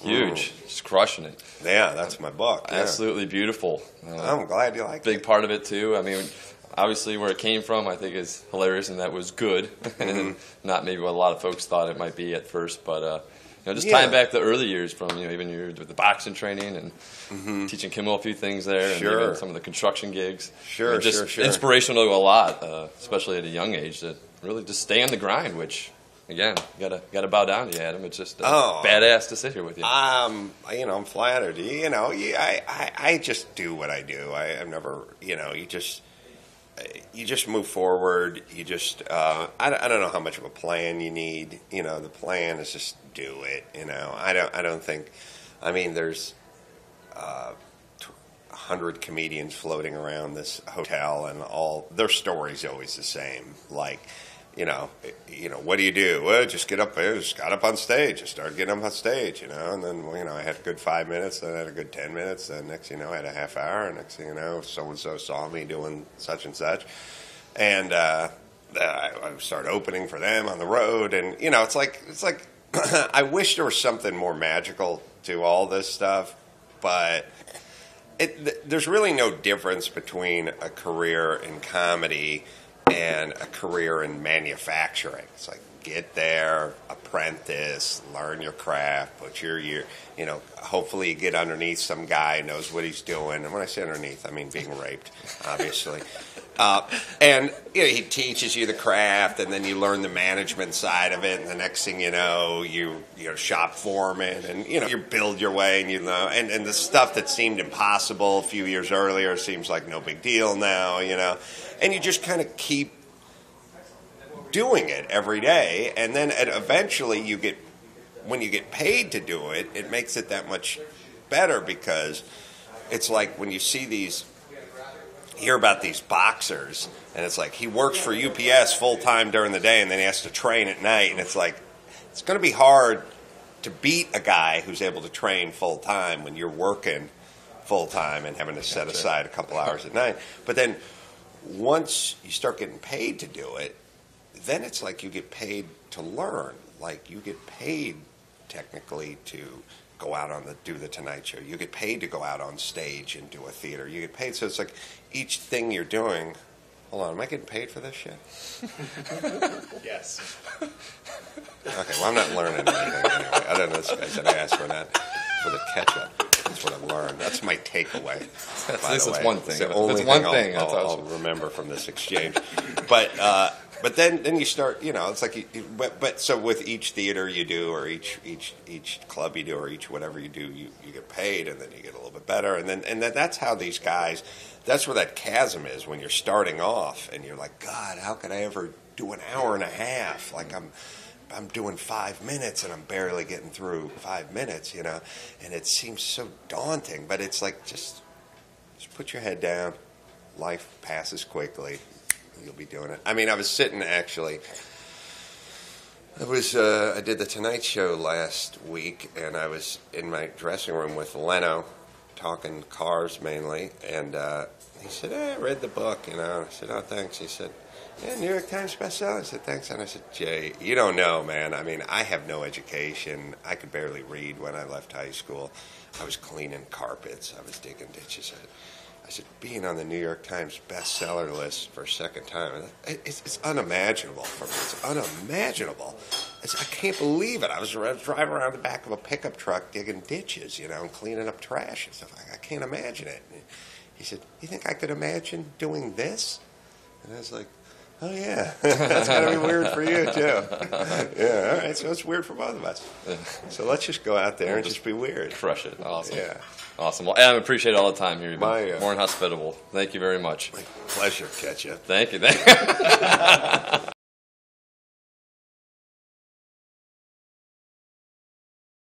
Huge. Just crushing it. Yeah, that's my book. Yeah. Absolutely beautiful. I'm glad you like it. Big part of it, too. I mean, obviously where it came from, I think is hilarious, and that was good. And not maybe what a lot of folks thought it might be at first, but just tying back the early years from, even with the boxing training and teaching Kimmel a few things there, and even some of the construction gigs. Sure. Inspirational to a lot, especially at a young age, to really just stay on the grind, which, again, gotta bow down to you, Adam. It's just badass to sit here with you. I'm flattered. I just do what I do. I'm never, you just move forward. You just, I don't know how much of a plan you need. The plan is just do it. I don't think, there's 100 comedians floating around this hotel, and all their story's always the same. Like, what do you do? Well, just get up there. Just got up on stage. I started getting up on stage, and then, I had a good 5 minutes, then I had a good 10 minutes, then next thing you know, I had a half hour, and next thing you know, so-and-so saw me doing such and such, and I started opening for them on the road, and, it's like I wish there was something more magical to all this stuff, but there's really no difference between a career in comedy and a career in manufacturing. It's like, get there, apprentice, learn your craft, put your hopefully you get underneath some guy who knows what he's doing. And when I say underneath, I mean being raped, obviously. And he teaches you the craft, and then you learn the management side of it, and the next thing you know, you're shop foreman, and you build your way, and and the stuff that seemed impossible a few years earlier seems like no big deal now, and you just kind of keep doing it every day, and then eventually when you get paid to do it, it makes it that much better, because it's like when you hear about these boxers, and it's like he works for UPS full time during the day, and then he has to train at night, and it's like it's going to be hard to beat a guy who's able to train full time when you're working full time and having to set aside a couple hours at night. But then once you start getting paid to do it, then it's like you get paid to learn. Like you get paid technically to go out do the Tonight Show. You get paid to go out on stage and do a theater. You get paid. So it's like each thing you're doing. Hold on, am I getting paid for this shit? Yes. Okay, well, I'm not learning anything anyway. Other than this guy said I asked for the ketchup. That's what I learned. That's my takeaway. This is one thing. It's the only thing I'll remember from this exchange. But then you start, it's like, but so with each theater you do, or each club you do, or each whatever you do, you get paid, and then you get a little bit better, and that's how these guys, that's where that chasm is when you're starting off, and you're like, God, how could I ever do an hour and a half? Like I'm doing 5 minutes, and I'm barely getting through 5 minutes, and it seems so daunting, but it's like just put your head down. Life passes quickly. You'll be doing it. I was sitting actually. I did the Tonight Show last week, and I was in my dressing room with Leno, talking cars mainly, and he said, "Hey, I read the book," I said, "Oh, thanks." He said, "Yeah, New York Times bestseller." I said, "Thanks." And I said, "Jay, you don't know, man. I have no education. I could barely read when I left high school. I was cleaning carpets. I was digging ditches." I said, being on the New York Times bestseller list for a second time, it's unimaginable for me. It's unimaginable. I can't believe it. I was driving around the back of a pickup truck digging ditches, and cleaning up trash and stuff. I can't imagine it. And he said, "You think I could imagine doing this?" And I was like, "Oh, yeah. That's got to be weird for you, too." Yeah, all right. So it's weird for both of us. So let's just go out there and just be weird. Crush it. Awesome. Yeah. Awesome. Well, Adam, I appreciate all the time here. You've been more than hospitable. Thank you very much. My pleasure, Ketchup. Thank you.